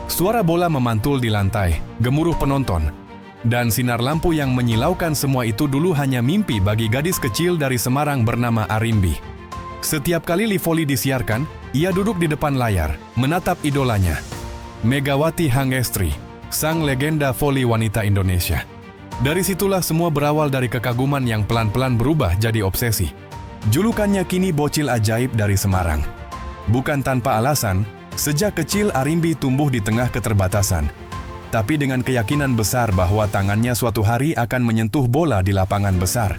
Suara bola memantul di lantai, gemuruh penonton, dan sinar lampu yang menyilaukan semua itu dulu hanya mimpi bagi gadis kecil dari Semarang bernama Arimbi. Setiap kali Live Volley disiarkan, ia duduk di depan layar, menatap idolanya, Megawati Hangestri, sang legenda voli wanita Indonesia. Dari situlah semua berawal dari kekaguman yang pelan-pelan berubah jadi obsesi. Julukannya kini bocil ajaib dari Semarang. Bukan tanpa alasan, sejak kecil Arimbi tumbuh di tengah keterbatasan. Tapi dengan keyakinan besar bahwa tangannya suatu hari akan menyentuh bola di lapangan besar.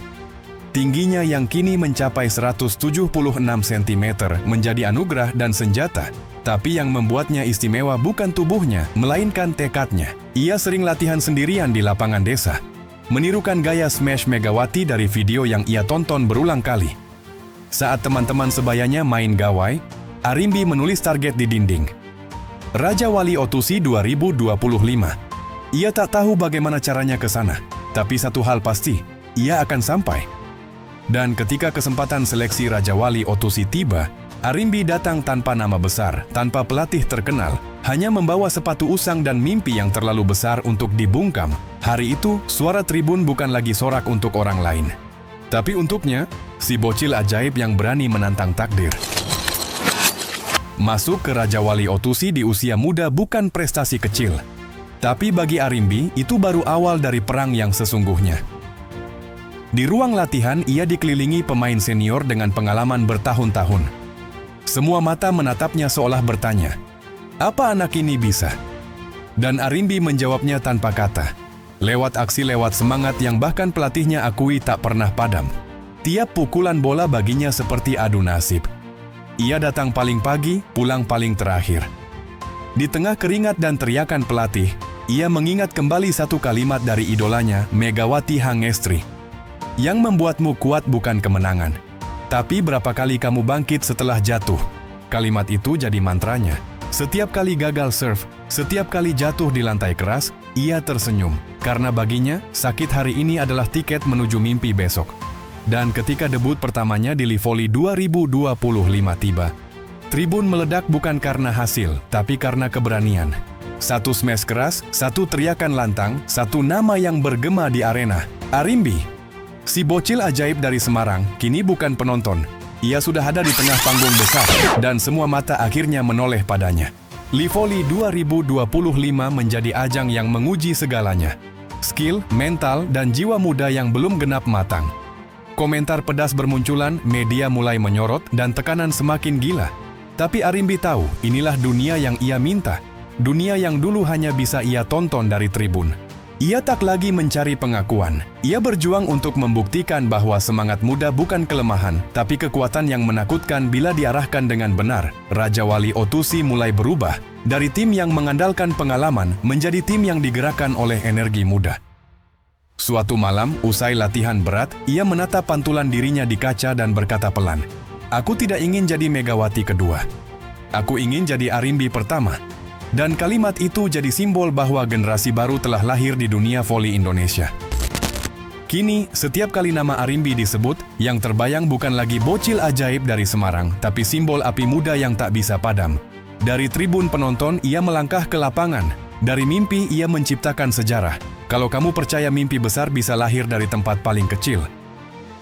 Tingginya yang kini mencapai 176 cm menjadi anugerah dan senjata. Tapi yang membuatnya istimewa bukan tubuhnya, melainkan tekadnya. Ia sering latihan sendirian di lapangan desa, menirukan gaya smash Megawati dari video yang ia tonton berulang kali. Saat teman-teman sebayanya main gawai, Arimbi menulis target di dinding. Raja Wali Otusi 2025. Ia tak tahu bagaimana caranya ke sana, tapi satu hal pasti, ia akan sampai. Dan ketika kesempatan seleksi Raja Wali Otusi tiba, Arimbi datang tanpa nama besar, tanpa pelatih terkenal, hanya membawa sepatu usang dan mimpi yang terlalu besar untuk dibungkam. Hari itu, suara tribun bukan lagi sorak untuk orang lain, tapi untuknya, si bocil ajaib yang berani menantang takdir. Masuk ke Raja Wali Otusi di usia muda bukan prestasi kecil. Tapi bagi Arimbi, itu baru awal dari perang yang sesungguhnya. Di ruang latihan, ia dikelilingi pemain senior dengan pengalaman bertahun-tahun. Semua mata menatapnya seolah bertanya, apa anak ini bisa? Dan Arimbi menjawabnya tanpa kata. Lewat aksi, lewat semangat yang bahkan pelatihnya akui tak pernah padam. Tiap pukulan bola baginya seperti adu nasib. Ia datang paling pagi, pulang paling terakhir. Di tengah keringat dan teriakan pelatih, ia mengingat kembali satu kalimat dari idolanya, Megawati Hangestri. Yang membuatmu kuat bukan kemenangan, tapi berapa kali kamu bangkit setelah jatuh. Kalimat itu jadi mantranya. Setiap kali gagal serve, setiap kali jatuh di lantai keras, ia tersenyum. Karena baginya, sakit hari ini adalah tiket menuju mimpi besok. Dan ketika debut pertamanya di Live Volley 2025 tiba, tribun meledak bukan karena hasil, tapi karena keberanian. Satu smash keras, satu teriakan lantang, satu nama yang bergema di arena. Arimbi, si bocil ajaib dari Semarang, kini bukan penonton. Ia sudah ada di tengah panggung besar, dan semua mata akhirnya menoleh padanya. Live Volley 2025 menjadi ajang yang menguji segalanya. Skill, mental, dan jiwa muda yang belum genap matang. Komentar pedas bermunculan, media mulai menyorot, dan tekanan semakin gila. Tapi Arimbi tahu, inilah dunia yang ia minta. Dunia yang dulu hanya bisa ia tonton dari tribun. Ia tak lagi mencari pengakuan. Ia berjuang untuk membuktikan bahwa semangat muda bukan kelemahan, tapi kekuatan yang menakutkan bila diarahkan dengan benar. Raja Wali Otusi mulai berubah, dari tim yang mengandalkan pengalaman menjadi tim yang digerakkan oleh energi muda. Suatu malam, usai latihan berat, ia menatap pantulan dirinya di kaca dan berkata pelan, "Aku tidak ingin jadi Megawati kedua. Aku ingin jadi Arimbi pertama." Dan kalimat itu jadi simbol bahwa generasi baru telah lahir di dunia voli Indonesia. Kini, setiap kali nama Arimbi disebut, yang terbayang bukan lagi bocil ajaib dari Semarang, tapi simbol api muda yang tak bisa padam. Dari tribun penonton, ia melangkah ke lapangan. Dari mimpi, ia menciptakan sejarah. Kalau kamu percaya mimpi besar bisa lahir dari tempat paling kecil.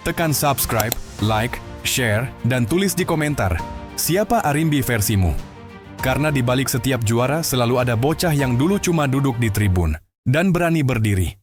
Tekan subscribe, like, share, dan tulis di komentar, siapa Arimbi versimu? Karena di balik setiap juara selalu ada bocah yang dulu cuma duduk di tribun dan berani berdiri.